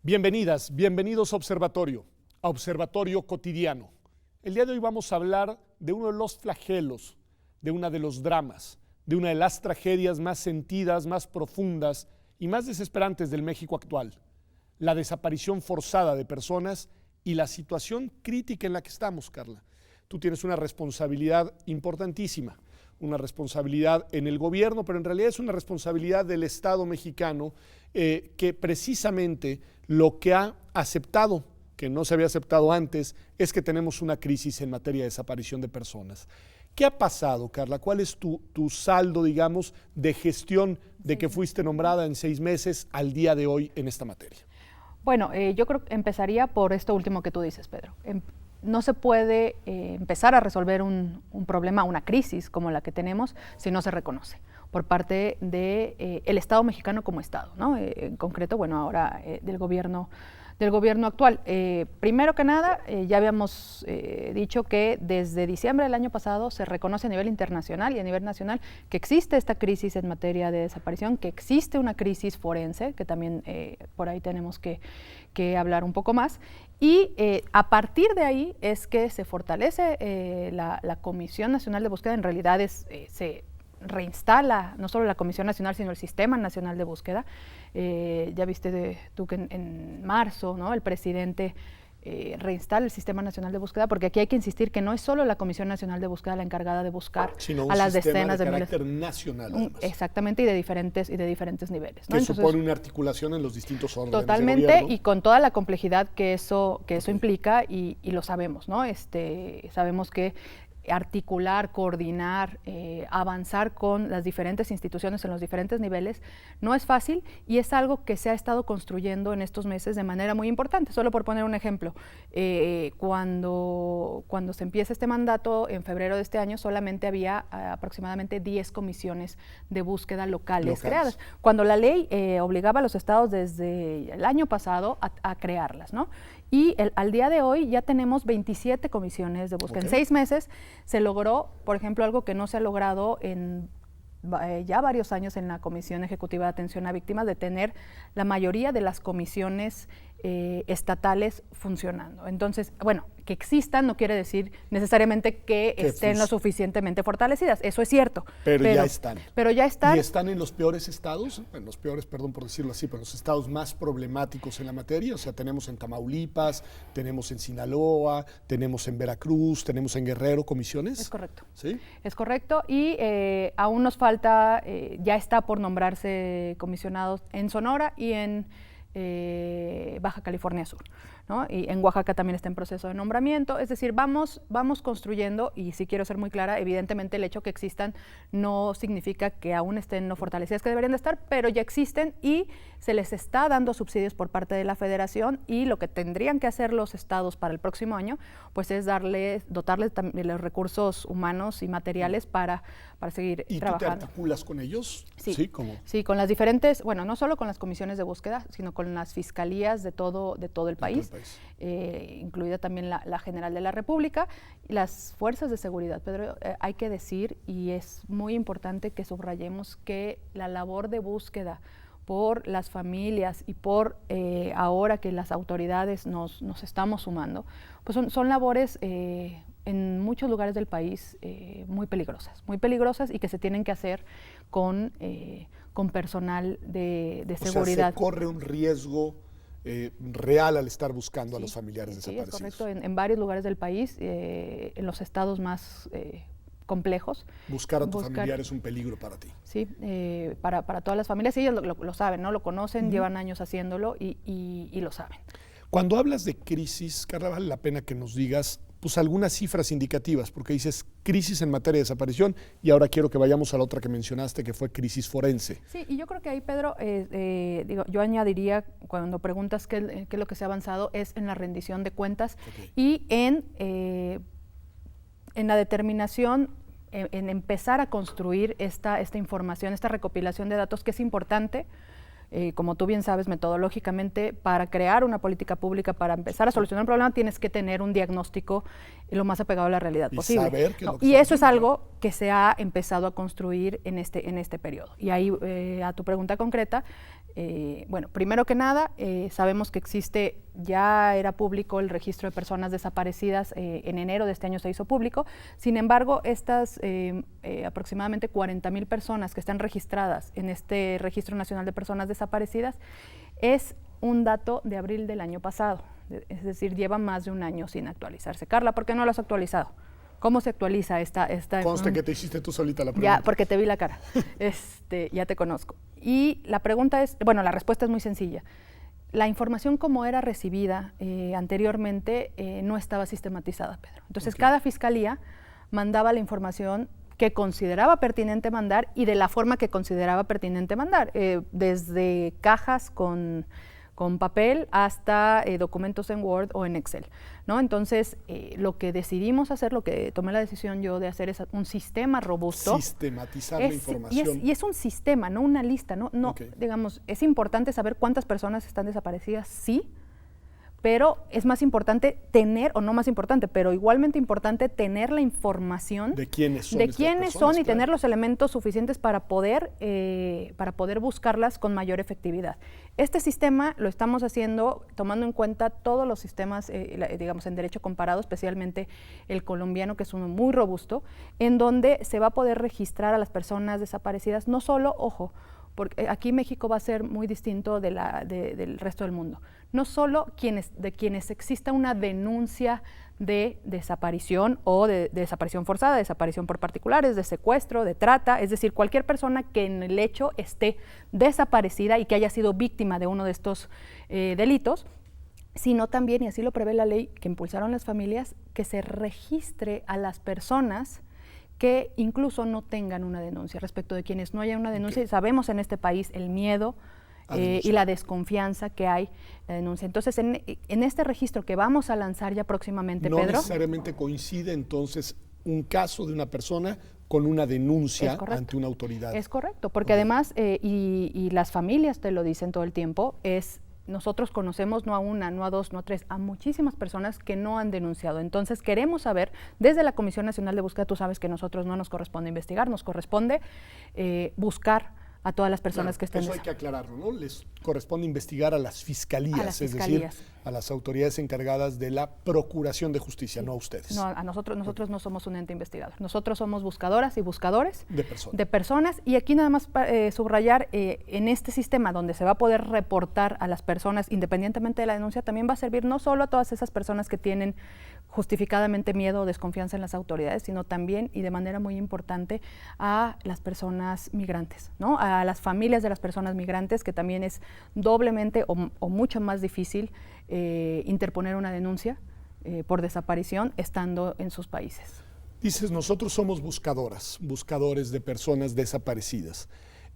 Bienvenidas, bienvenidos a Observatorio Cotidiano. El día de hoy vamos a hablar de uno de los flagelos, de uno de los dramas, de una de las tragedias más sentidas, más profundas y más desesperantes del México actual, la desaparición forzada de personas y la situación crítica en la que estamos, Carla. Tú tienes una responsabilidad importantísima, una responsabilidad en el gobierno, pero en realidad es una responsabilidad del Estado mexicano que precisamente lo que ha aceptado, que no se había aceptado antes, es que tenemos una crisis en materia de desaparición de personas. ¿Qué ha pasado, Carla? ¿Cuál es tu saldo, digamos, de gestión de que fuiste nombrada en 6 meses al día de hoy en esta materia? Bueno, yo creo que empezaría por esto último que tú dices, Pedro. No se puede empezar a resolver un problema, una crisis como la que tenemos, si no se reconoce por parte del Estado mexicano como Estado, ¿no? En concreto, bueno, ahora del gobierno actual. Primero que nada, ya habíamos dicho que desde diciembre del año pasado se reconoce a nivel internacional y a nivel nacional que existe esta crisis en materia de desaparición, que existe una crisis forense, que también por ahí tenemos que hablar un poco más. Y a partir de ahí es que se fortalece la Comisión Nacional de Búsqueda. En realidad se reinstala no solo la Comisión Nacional, sino el Sistema Nacional de Búsqueda. Ya viste tú que en marzo, ¿no?, el presidente reinstala el Sistema Nacional de Búsqueda, porque aquí hay que insistir que no es solo la Comisión Nacional de Búsqueda la encargada de buscar a las decenas de miles. Carácter nacional, además. Exactamente, y de diferentes niveles, ¿no? Que supone una articulación en los distintos órdenes totalmente, de gobierno. Y con toda la complejidad que eso implica, y lo sabemos, ¿no? Sabemos que articular, coordinar, avanzar con las diferentes instituciones en los diferentes niveles no es fácil, y es algo que se ha estado construyendo en estos meses de manera muy importante. Solo por poner un ejemplo, cuando se empieza este mandato en febrero de este año, solamente había aproximadamente 10 comisiones de búsqueda locales creadas, cuando la ley obligaba a los estados desde el año pasado a crearlas, ¿no? Y al día de hoy ya tenemos 27 comisiones de búsqueda. En 6 meses se logró, por ejemplo, algo que no se ha logrado en ya varios años en la Comisión Ejecutiva de Atención a Víctimas, de tener la mayoría de las comisiones estatales funcionando. Entonces, bueno, que existan no quiere decir necesariamente que estén lo suficientemente fortalecidas, eso es cierto. Pero ya están. Pero ya están. ¿Y están en los peores estados? En los peores, perdón por decirlo así, pero los estados más problemáticos en la materia. O sea, tenemos en Tamaulipas, tenemos en Sinaloa, tenemos en Veracruz, tenemos en Guerrero comisiones. Es correcto. ¿Sí? Es correcto, y aún nos falta, ya está por nombrarse comisionados en Sonora y en Baja California Sur, ¿no? Y en Oaxaca también está en proceso de nombramiento. Es decir, vamos construyendo, y sí quiero ser muy clara, evidentemente el hecho que existan no significa que aún estén no fortalecidas que deberían de estar, pero ya existen y se les está dando subsidios por parte de la Federación, y lo que tendrían que hacer los estados para el próximo año pues es dotarles de los recursos humanos y materiales para seguir trabajando. ¿Y tú te articulas con ellos? Sí, ¿Cómo? Sí, con las diferentes, bueno, no solo con las comisiones de búsqueda, sino con las fiscalías de todo el país. Incluida también la General de la República, y las fuerzas de seguridad. Pedro, hay que decir, y es muy importante que subrayemos, que la labor de búsqueda por las familias y por ahora que las autoridades nos estamos sumando, pues son labores en muchos lugares del país muy peligrosas, y que se tienen que hacer con personal de seguridad. O sea, se corre un riesgo real al estar buscando a los familiares desaparecidos. Sí, es correcto. En varios lugares del país, en los estados más complejos. Buscar a tu familiar es un peligro para ti. Sí, para todas las familias. Ellos lo saben, ¿no? Lo conocen, llevan años haciéndolo y lo saben. Cuando hablas de crisis, Carla, vale la pena que nos digas pues algunas cifras indicativas, porque dices crisis en materia de desaparición, y ahora quiero que vayamos a la otra que mencionaste, que fue crisis forense. Sí, y yo creo que ahí, Pedro, yo añadiría, cuando preguntas qué es lo que se ha avanzado, es en la rendición de cuentas, y en la determinación, en empezar a construir esta información, esta recopilación de datos, que es importante. Como tú bien sabes, metodológicamente, para crear una política pública, para empezar a solucionar un problema, tienes que tener un diagnóstico lo más apegado a la realidad posible. Saber y eso es algo que se ha empezado a construir en este periodo. Y ahí, a tu pregunta concreta, bueno, primero que nada, sabemos que existe, ya era público el registro de personas desaparecidas, en enero de este año se hizo público. Sin embargo, estas aproximadamente 40,000 personas que están registradas en este Registro Nacional de Personas Desaparecidas es un dato de abril del año pasado, es decir, lleva más de un año sin actualizarse. Carla, ¿por qué no lo has actualizado? ¿Cómo se actualiza esta? Conste que te hiciste tú solita la pregunta. Ya, porque te vi la cara, ya te conozco. Y la pregunta es, bueno, la respuesta es muy sencilla. La información como era recibida anteriormente no estaba sistematizada, Pedro. Entonces, cada fiscalía mandaba la información que consideraba pertinente mandar y de la forma que consideraba pertinente mandar, desde cajas con papel hasta documentos en Word o en Excel, ¿no? Entonces, lo que decidimos hacer, lo que tomé la decisión yo de hacer es un sistema robusto. Sistematizar la información. Y es un sistema, no una lista, ¿no? Digamos, es importante saber cuántas personas están desaparecidas, sí, pero es más importante tener, o no más importante, pero igualmente importante tener la información de quiénes son, y tener los elementos suficientes para poder buscarlas con mayor efectividad. Este sistema lo estamos haciendo tomando en cuenta todos los sistemas, digamos, en derecho comparado, especialmente el colombiano, que es uno muy robusto, en donde se va a poder registrar a las personas desaparecidas, no solo, ojo, porque aquí México va a ser muy distinto del resto del mundo. No solo de quienes exista una denuncia de desaparición o de desaparición forzada, desaparición por particulares, de secuestro, de trata, es decir, cualquier persona que en el hecho esté desaparecida y que haya sido víctima de uno de estos delitos, sino también, y así lo prevé la ley que impulsaron las familias, que se registre a las personas que incluso no tengan una denuncia. Respecto de quienes no haya una denuncia, sabemos en este país el miedo y la desconfianza que hay la denuncia. Entonces, en este registro que vamos a lanzar ya próximamente, no Pedro... No necesariamente coincide entonces un caso de una persona con una denuncia ante una autoridad. Es correcto, porque además, y las familias te lo dicen todo el tiempo, nosotros conocemos no a una, no a dos, no a tres, a muchísimas personas que no han denunciado. Entonces queremos saber, desde la Comisión Nacional de Búsqueda, tú sabes que a nosotros no nos corresponde investigar, nos corresponde buscar a todas las personas que estén... Eso hay que aclararlo, ¿no? Les corresponde investigar a las fiscalías, es decir, a las autoridades encargadas de la procuración de justicia, no a ustedes. No, a nosotros no somos un ente investigador. Nosotros somos buscadoras y buscadores de personas. Y aquí nada más subrayar, en este sistema donde se va a poder reportar a las personas independientemente de la denuncia, también va a servir no solo a todas esas personas que tienen justificadamente miedo o desconfianza en las autoridades, sino también, y de manera muy importante, a las personas migrantes, ¿no? A las familias de las personas migrantes, que también es doblemente o mucho más difícil interponer una denuncia por desaparición estando en sus países. Dices, nosotros somos buscadores de personas desaparecidas.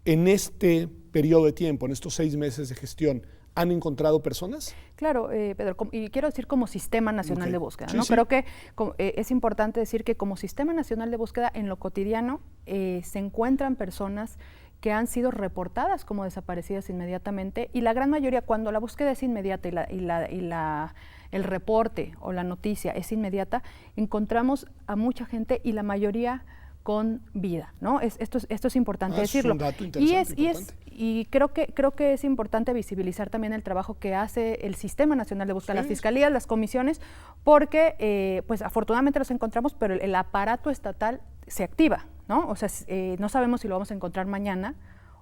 En este periodo de tiempo, en estos 6 meses de gestión, ¿han encontrado personas? Claro, Pedro, y quiero decir como Sistema Nacional de Búsqueda, ¿no? Sí. Creo que es importante decir que como Sistema Nacional de Búsqueda, en lo cotidiano, se encuentran personas que han sido reportadas como desaparecidas inmediatamente, y la gran mayoría, cuando la búsqueda es inmediata el reporte o la noticia es inmediata, encontramos a mucha gente y la mayoría con vida, ¿no? Esto es importante decirlo. Es un dato interesante, y creo que es importante visibilizar también el trabajo que hace el Sistema Nacional de Búsqueda, las fiscalías, las comisiones, porque pues afortunadamente los encontramos, pero el aparato estatal se activa, ¿no? O sea, no sabemos si lo vamos a encontrar mañana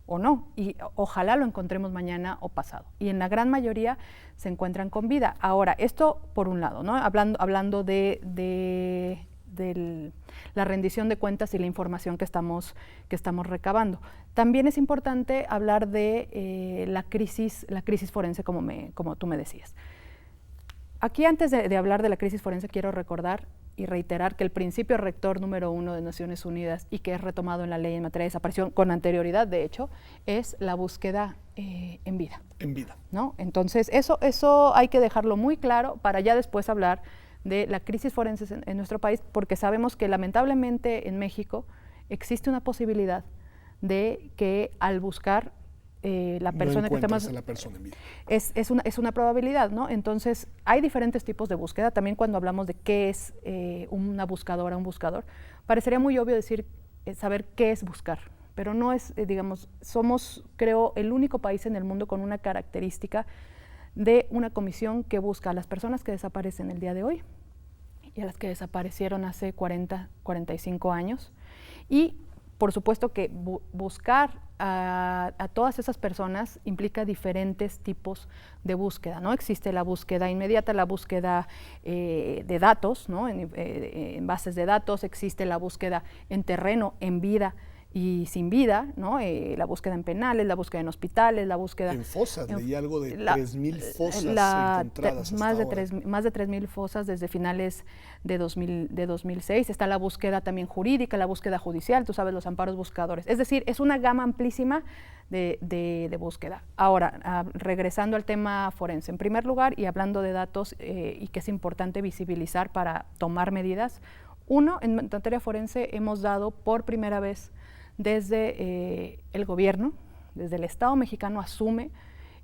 o no, y ojalá lo encontremos mañana o pasado. Y en la gran mayoría se encuentran con vida. Ahora, esto por un lado, ¿no? Hablando de la rendición de cuentas y la información que estamos recabando. También es importante hablar de la crisis forense, como tú me decías. Aquí, antes de hablar de la crisis forense, quiero recordar y reiterar que el principio rector número 1 de Naciones Unidas, y que es retomado en la ley en materia de desaparición con anterioridad, de hecho, es la búsqueda en vida. En vida. ¿No? Entonces, eso hay que dejarlo muy claro para ya después hablar de la crisis forense en nuestro país, porque sabemos que lamentablemente en México existe una posibilidad de que al buscar la persona no que está más... a la persona en vida. Es una probabilidad, ¿no? Entonces, hay diferentes tipos de búsqueda. También cuando hablamos de qué es una buscadora, un buscador, parecería muy obvio decir, saber qué es buscar, pero no es, digamos, somos, creo, el único país en el mundo con una característica de una comisión que busca a las personas que desaparecen el día de hoy y a las que desaparecieron hace 40, 45 años. Y por supuesto que buscar a todas esas personas implica diferentes tipos de búsqueda, ¿no? Existe la búsqueda inmediata, la búsqueda de datos, ¿no? En bases de datos, existe la búsqueda en terreno, en vida y sin vida, ¿no? La búsqueda en penales, la búsqueda en hospitales, la búsqueda... En fosas, leí algo de 3,000 fosas encontradas más hasta de ahora. más de 3,000 fosas desde finales de 2006. Está la búsqueda también jurídica, la búsqueda judicial, tú sabes, los amparos buscadores. Es decir, es una gama amplísima de búsqueda. Ahora, regresando al tema forense, en primer lugar, y hablando de datos y que es importante visibilizar para tomar medidas, uno, en materia forense hemos dado por primera vez desde el gobierno, desde el Estado mexicano asume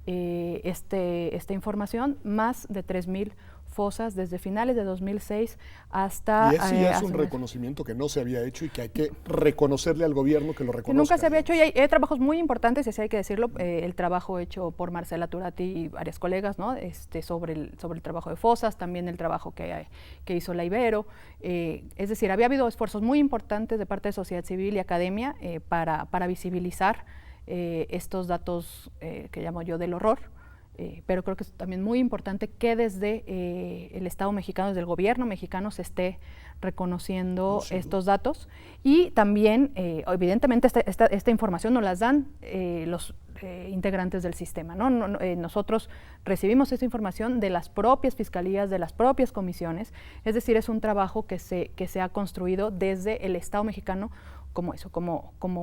esta información, más de 3,000 fosas desde finales de 2006 hasta... Y ese ya es un reconocimiento que no se había hecho y que hay que reconocerle al gobierno que lo reconozca. Que nunca se había hecho y hay trabajos muy importantes, y así hay que decirlo, el trabajo hecho por Marcela Turati y varias colegas, ¿no? sobre el trabajo de fosas, también el trabajo que hizo la Ibero. Es decir, había habido esfuerzos muy importantes de parte de sociedad civil y academia para visibilizar estos datos que llamo yo del horror. Pero creo que es también muy importante que desde el Estado mexicano, desde el gobierno mexicano, se esté reconociendo estos datos. Y también, evidentemente, esta información nos las dan los integrantes del sistema, ¿no? Nosotros recibimos esta información de las propias fiscalías, de las propias comisiones. Es decir, es un trabajo que se ha construido desde el Estado mexicano como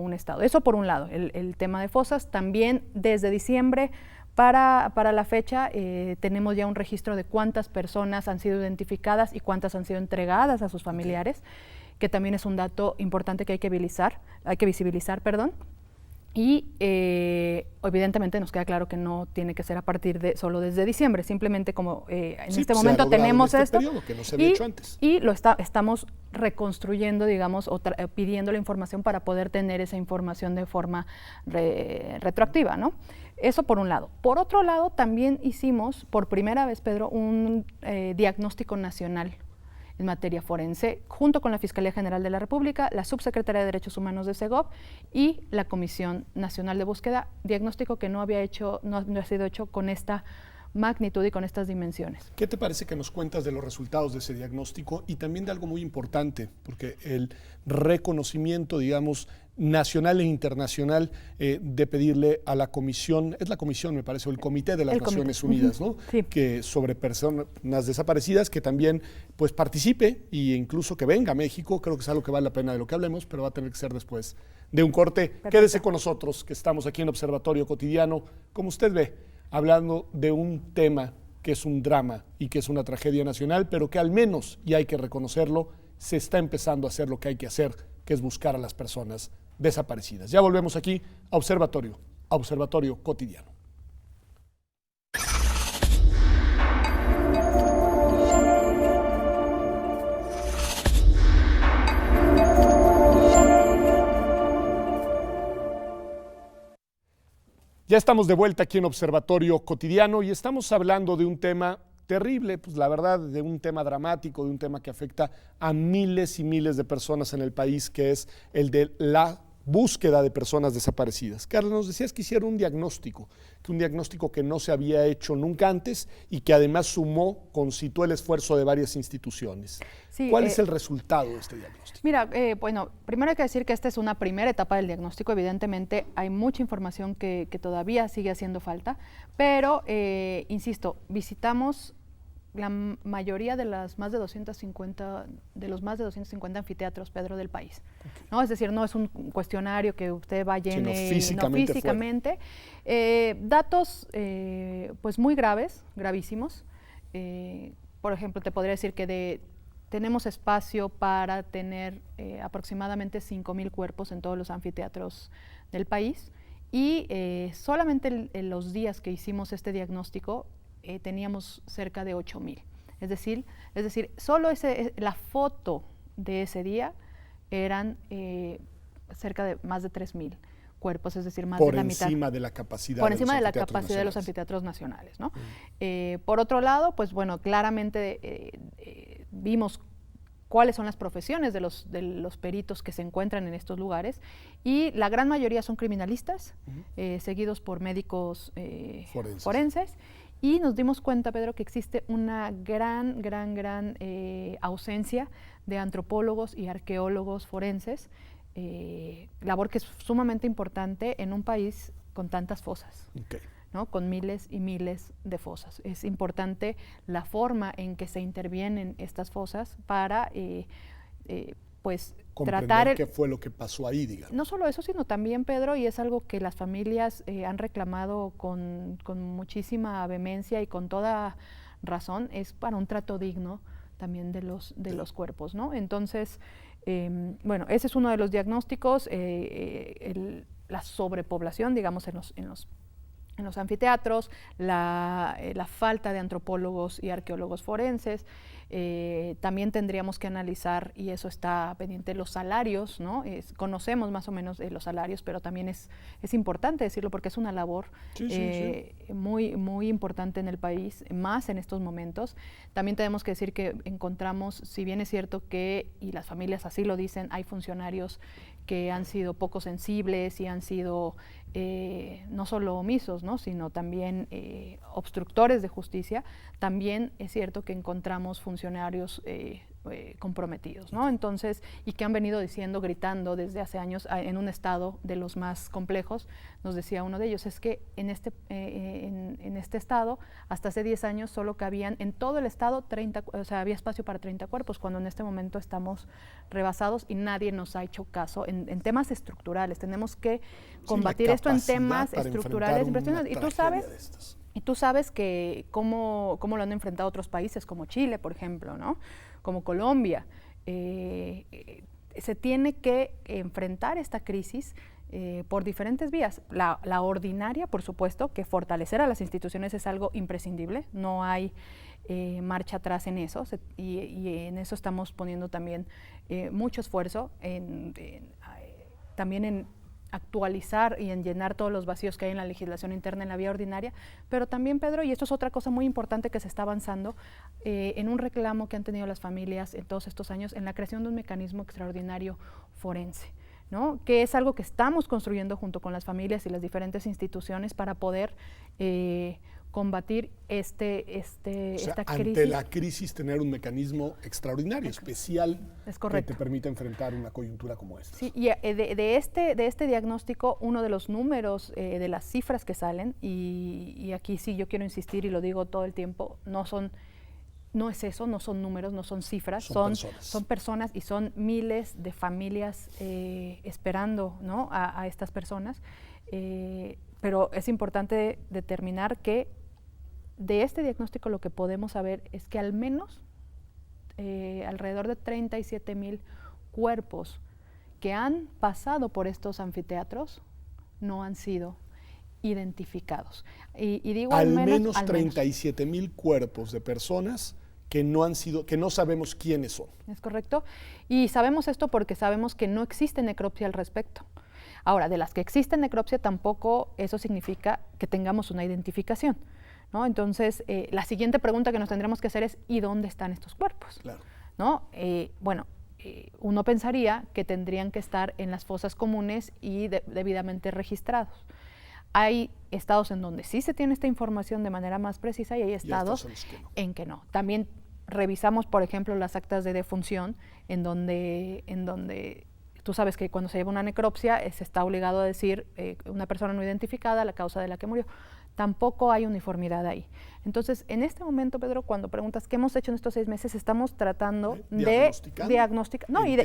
un Estado. Eso por un lado, el tema de fosas. También desde diciembre para la fecha tenemos ya un registro de cuántas personas han sido identificadas y cuántas han sido entregadas a sus familiares, que también es un dato importante que hay que visibilizar. Y evidentemente nos queda claro que no tiene que ser a partir de solo desde diciembre, simplemente como en este momento tenemos esto que no se había hecho antes. Y lo estamos reconstruyendo, digamos, o pidiendo la información para poder tener esa información de forma retroactiva, ¿no? Eso por un lado. Por otro lado, también hicimos por primera vez, Pedro, un diagnóstico nacional en materia forense, junto con la Fiscalía General de la República, la Subsecretaría de Derechos Humanos de Segov y la Comisión Nacional de Búsqueda, diagnóstico que no ha sido hecho con esta magnitud y con estas dimensiones. ¿Qué te parece que nos cuentas de los resultados de ese diagnóstico y también de algo muy importante? Porque el reconocimiento, digamos, nacional e internacional de pedirle a la comisión, es la comisión, me parece, o el Comité de las Naciones Unidas, ¿no? Sí. Que sobre personas desaparecidas, que también pues participe e incluso que venga a México. Creo que es algo que vale la pena de lo que hablemos, pero va a tener que ser después de un corte. Perfecto. Quédese con nosotros, que estamos aquí en Observatorio Cotidiano, como usted ve, hablando de un tema que es un drama y que es una tragedia nacional, pero que al menos, y hay que reconocerlo, se está empezando a hacer lo que hay que hacer, que es buscar a las personas desaparecidas. Ya volvemos aquí a Observatorio Cotidiano. Ya estamos de vuelta aquí en Observatorio Cotidiano y estamos hablando de un tema terrible, pues la verdad, de un tema dramático, de un tema que afecta a miles y miles de personas en el país, que es el de la búsqueda de personas desaparecidas. Carla, nos decías que hicieron un diagnóstico que no se había hecho nunca antes y que además concitó el esfuerzo de varias instituciones. Sí, ¿cuál es el resultado de este diagnóstico? Mira, bueno, primero hay que decir que esta es una primera etapa del diagnóstico. Evidentemente hay mucha información que todavía sigue haciendo falta, pero, insisto, visitamos la mayoría de los más de 250 anfiteatros, Pedro, del país, ¿no? Es decir, no es un cuestionario que usted va llene físicamente. Datos pues muy gravísimos. Por ejemplo, te podría decir que tenemos espacio para tener aproximadamente 5,000 cuerpos en todos los anfiteatros del país, Y solamente en los días que hicimos este diagnóstico teníamos cerca de 8,000. Es decir, solo la foto de ese día eran cerca de más de 3,000 cuerpos, es decir, más de la mitad. Por encima de la capacidad. Por encima de la capacidad de los anfiteatros nacionales, ¿no? Por otro lado, pues bueno, claramente vimos cuáles son las profesiones de los peritos que se encuentran en estos lugares, y la gran mayoría son criminalistas, seguidos por médicos forenses. Y nos dimos cuenta, Pedro, que existe una gran ausencia de antropólogos y arqueólogos forenses, labor que es sumamente importante en un país con tantas fosas, ¿no? Con miles y miles de fosas. Es importante la forma en que se intervienen estas fosas para pues comprender qué fue lo que pasó ahí, digamos. No solo eso, sino también, Pedro, y es algo que las familias han reclamado con muchísima vehemencia y con toda razón, es para un trato digno también de los cuerpos, ¿no? Entonces, bueno, ese es uno de los diagnósticos, la sobrepoblación, digamos, en los anfiteatros, la falta de antropólogos y arqueólogos forenses. También tendríamos que analizar, y eso está pendiente, los salarios, ¿no? Conocemos más o menos los salarios, pero también es importante decirlo porque es una labor muy, muy importante en el país, más en estos momentos. También tenemos que decir que encontramos, si bien es cierto que, y las familias así lo dicen, hay funcionarios que han sido poco sensibles y han sido no solo omisos, ¿no? Sino también obstructores de justicia. También es cierto que encontramos funcionarios comprometidos, ¿no? Entonces, y que han venido diciendo, gritando desde hace años en un estado de los más complejos. Nos decía uno de ellos, es que en este estado, hasta hace 10 años solo cabían en todo el estado 30, o sea, había espacio para 30 cuerpos, cuando en este momento estamos rebasados y nadie nos ha hecho caso en temas estructurales. Tenemos que combatir esto en temas estructurales impresionantes. Y tú sabes que cómo lo han enfrentado otros países, como Chile, por ejemplo, ¿no? Como Colombia. Se tiene que enfrentar esta crisis por diferentes vías. La ordinaria, por supuesto, que fortalecer a las instituciones es algo imprescindible, no hay marcha atrás en eso, y en eso estamos poniendo también mucho esfuerzo, también en actualizar y en llenar todos los vacíos que hay en la legislación interna en la vía ordinaria, pero también, Pedro, y esto es otra cosa muy importante que se está avanzando, en un reclamo que han tenido las familias en todos estos años, en la creación de un mecanismo extraordinario forense, ¿no? Que es algo que estamos construyendo junto con las familias y las diferentes instituciones para poder combatir esta crisis. Ante la crisis, tener un mecanismo extraordinario, especial, que te permita enfrentar una coyuntura como esta. Sí, y de este diagnóstico, uno de los números, de las cifras que salen, y aquí sí yo quiero insistir y lo digo todo el tiempo, no es eso, no son números, no son cifras, son personas y son miles de familias esperando, ¿no? a estas personas, pero es importante determinar que de este diagnóstico lo que podemos saber es que al menos alrededor de 37,000 cuerpos que han pasado por estos anfiteatros no han sido identificados. Y digo al menos 37,000 cuerpos de personas que no sabemos quiénes son. Es correcto. Y sabemos esto porque sabemos que no existe necropsia al respecto. Ahora, de las que existe necropsia, tampoco eso significa que tengamos una identificación, ¿no? Entonces, la siguiente pregunta que nos tendremos que hacer es, ¿y dónde están estos cuerpos? Claro. ¿No? Uno pensaría que tendrían que estar en las fosas comunes y debidamente registrados. Hay estados en donde sí se tiene esta información de manera más precisa y hay estados en que no. También revisamos, por ejemplo, las actas de defunción en donde tú sabes que cuando se lleva una necropsia se está obligado a decir una persona no identificada, la causa de la que murió. Tampoco hay uniformidad ahí. Entonces, en este momento, Pedro, cuando preguntas qué hemos hecho en estos 6 meses, estamos tratando de diagnosticar, y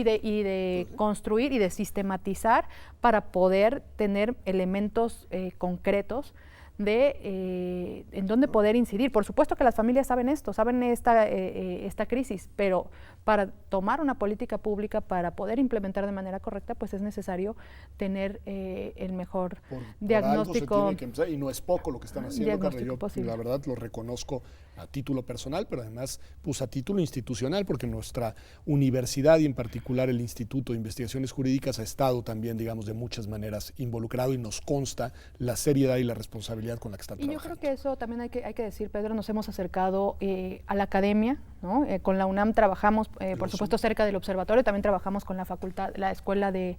de construir y de sistematizar para poder tener elementos concretos de en dónde poder incidir. Por supuesto que las familias saben esto, saben esta crisis, pero para tomar una política pública, para poder implementar de manera correcta, pues es necesario tener el mejor diagnóstico. Por algo se tiene que empezar, y no es poco lo que están haciendo, Carla. Yo la verdad lo reconozco a título personal, pero además pues a título institucional, porque nuestra universidad y en particular el Instituto de Investigaciones Jurídicas ha estado también, digamos, de muchas maneras involucrado y nos consta la seriedad y la responsabilidad con la que están trabajando. Y yo creo que eso también hay que decir, Pedro, nos hemos acercado a la academia, ¿no? Con la UNAM trabajamos, por supuesto, cerca del observatorio, también trabajamos con la facultad, la Escuela de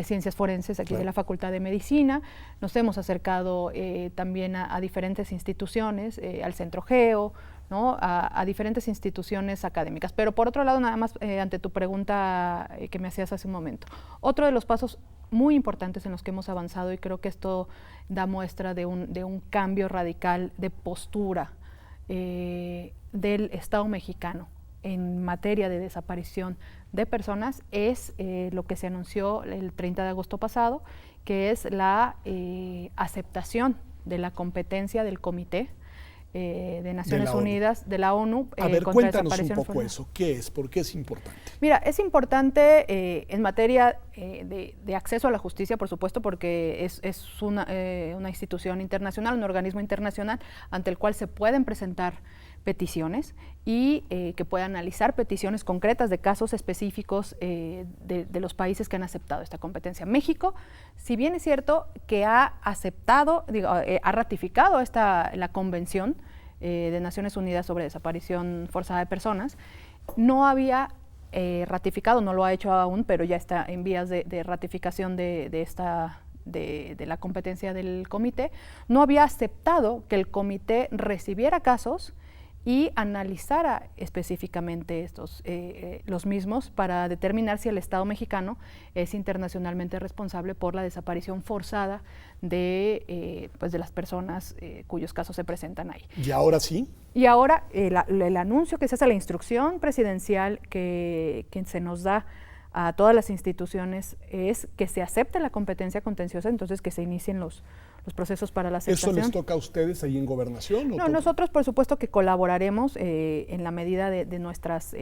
Ciencias Forenses aquí de la Facultad de Medicina, nos hemos acercado también a diferentes instituciones, al Centro Geo, ¿no? a diferentes instituciones académicas. Pero por otro lado, nada más ante tu pregunta que me hacías hace un momento, otro de los pasos muy importantes en los que hemos avanzado, y creo que esto da muestra de un cambio radical de postura del Estado mexicano en materia de desaparición de personas, es lo que se anunció el 30 de agosto pasado, que es la aceptación de la competencia del Comité de Naciones Unidas, de la ONU. A ver, cuéntanos un poco eso. ¿Qué es? ¿Por qué es importante? Mira, es importante en materia de acceso a la justicia, por supuesto, porque es una institución internacional, un organismo internacional ante el cual se pueden presentar peticiones y que pueda analizar peticiones concretas de casos específicos de los países que han aceptado esta competencia. México, si bien es cierto que ha aceptado, ha ratificado la Convención de Naciones Unidas sobre desaparición forzada de personas, no había ratificado, no lo ha hecho aún, pero ya está en vías de ratificación de la competencia del comité, no había aceptado que el comité recibiera casos y analizara específicamente los mismos para determinar si el Estado mexicano es internacionalmente responsable por la desaparición forzada de las personas cuyos casos se presentan ahí. ¿Y ahora sí? Y ahora el anuncio que se hace, la instrucción presidencial que se nos da a todas las instituciones es que se acepte la competencia contenciosa, entonces que se inicien los procesos para la aceptación. ¿Eso les toca a ustedes ahí en Gobernación? No, nosotros por supuesto que colaboraremos en la medida de nuestras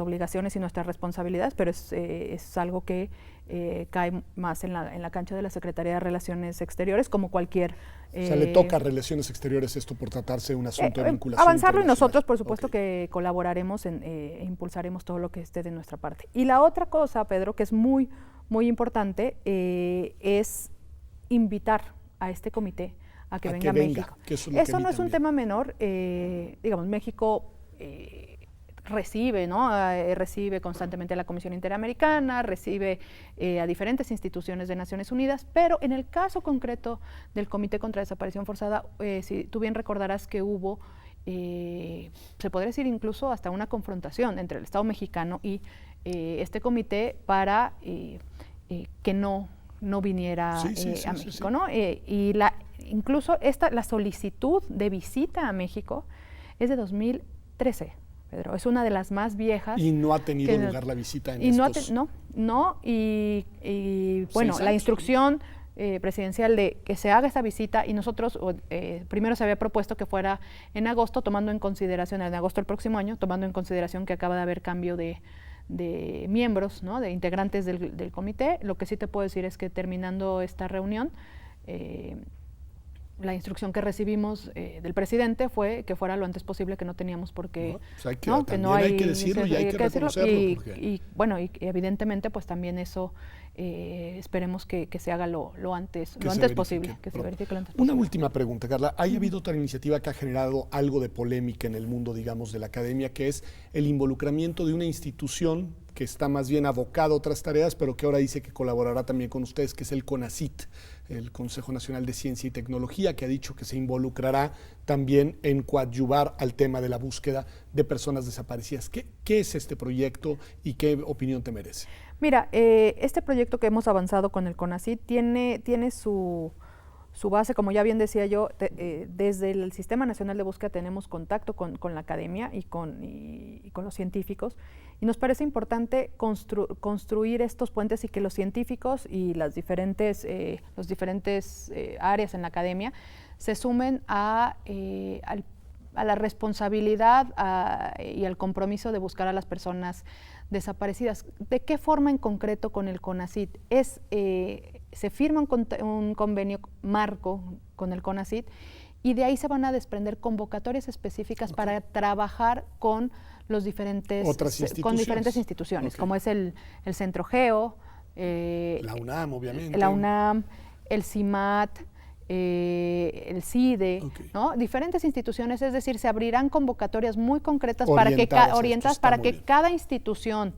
obligaciones y nuestras responsabilidades, pero es algo que cae más en la cancha de la Secretaría de Relaciones Exteriores, como cualquier... o sea, le toca a Relaciones Exteriores esto por tratarse de un asunto de vinculación avanzarlo, y nosotros por supuesto que colaboraremos e impulsaremos todo lo que esté de nuestra parte. Y la otra cosa, Pedro, que es muy, muy importante, es invitar a este comité a que venga a México. Eso no es un tema menor, digamos, México recibe, ¿no? Recibe constantemente a la Comisión Interamericana, recibe a diferentes instituciones de Naciones Unidas, pero en el caso concreto del Comité contra Desaparición Forzada, si tú bien recordarás que hubo, se podría decir incluso hasta una confrontación entre el Estado mexicano y este comité para que no viniera a México, ¿no? Y incluso la solicitud de visita a México es de 2013, Pedro. Es una de las más viejas. Y no ha tenido lugar la visita en estos... Bueno, la instrucción presidencial de que se haga esta visita, y nosotros primero se había propuesto que fuera en agosto, tomando en consideración, en agosto del próximo año, tomando en consideración que acaba de haber cambio de miembros, ¿no? De integrantes del comité. Lo que sí te puedo decir es que terminando esta reunión, la instrucción que recibimos del presidente fue que fuera lo antes posible, que no teníamos por qué... hay que decirlo y hay que reconocerlo. Y evidentemente pues también eso esperemos que se haga lo antes posible. Que se verifique lo antes posible. Una última pregunta, Carla. ¿Ha habido otra iniciativa que ha generado algo de polémica en el mundo, digamos, de la academia, que es el involucramiento de una institución que está más bien abocada a otras tareas, pero que ahora dice que colaborará también con ustedes, que es el CONACYT, el Consejo Nacional de Ciencia y Tecnología, que ha dicho que se involucrará también en coadyuvar al tema de la búsqueda de personas desaparecidas? ¿Qué es este proyecto y qué opinión te merece? Mira, este proyecto que hemos avanzado con el CONACYT tiene su Su base, como ya bien decía yo, desde el Sistema Nacional de Búsqueda tenemos contacto con la academia y con los científicos, y nos parece importante construir estos puentes y que los científicos y los diferentes áreas en la academia se sumen a la responsabilidad y al compromiso de buscar a las personas desaparecidas. ¿De qué forma en concreto con el CONACYT? Se firma un convenio marco con el CONACYT y de ahí se van a desprender convocatorias específicas para trabajar con diferentes instituciones, como es el Centro Geo, la UNAM, obviamente. La UNAM, el CIMAT, el CIDE, ¿no? Diferentes instituciones, es decir, se abrirán convocatorias muy concretas orientadas para que cada institución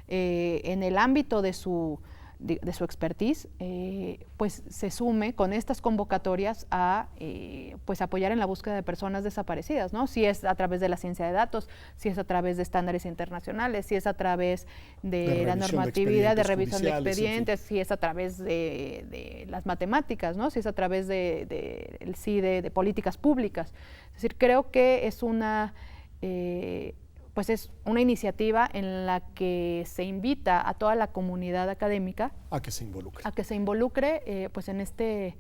en el ámbito de su expertise, pues se sume con estas convocatorias a pues apoyar en la búsqueda de personas desaparecidas, ¿no? Si es a través de la ciencia de datos, si es a través de estándares internacionales, si es a través de la normatividad, de revisión de expedientes, si es a través de las matemáticas, ¿no? Si es a través del CIDE, de políticas públicas. Es decir, creo que es pues es una iniciativa en la que se invita a toda la comunidad académica a que se involucre pues en este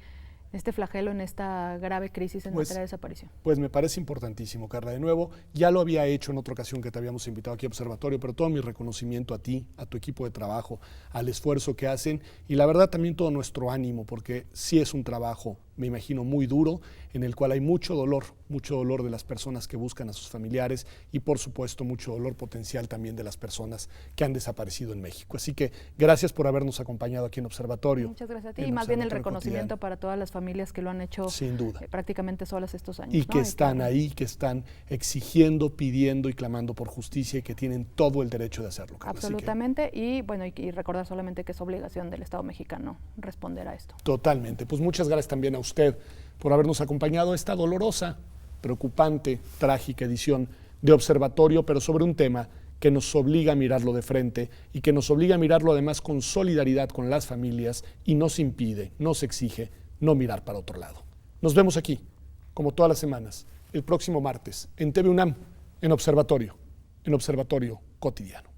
flagelo, en esta grave crisis en materia de desaparición. Pues me parece importantísimo, Carla. De nuevo, ya lo había hecho en otra ocasión que te habíamos invitado aquí a Observatorio, pero todo mi reconocimiento a ti, a tu equipo de trabajo, al esfuerzo que hacen y la verdad también todo nuestro ánimo, porque sí es un trabajo, me imagino, muy duro, en el cual hay mucho dolor de las personas que buscan a sus familiares y por supuesto mucho dolor potencial también de las personas que han desaparecido en México. Así que gracias por habernos acompañado aquí en Observatorio. Muchas gracias a ti y más bien el reconocimiento para todas las familias que lo han hecho sin duda prácticamente solas estos años. Y que están ahí, que están exigiendo, pidiendo y clamando por justicia y que tienen todo el derecho de hacerlo. Carla. Absolutamente, y bueno, y recordar solamente que es obligación del Estado mexicano responder a esto. Totalmente, pues muchas gracias también a usted por habernos acompañado a esta dolorosa, preocupante, trágica edición de Observatorio, pero sobre un tema que nos obliga a mirarlo de frente y que nos obliga a mirarlo además con solidaridad con las familias y nos impide, nos exige no mirar para otro lado. Nos vemos aquí, como todas las semanas, el próximo martes, en TV UNAM, en Observatorio Cotidiano.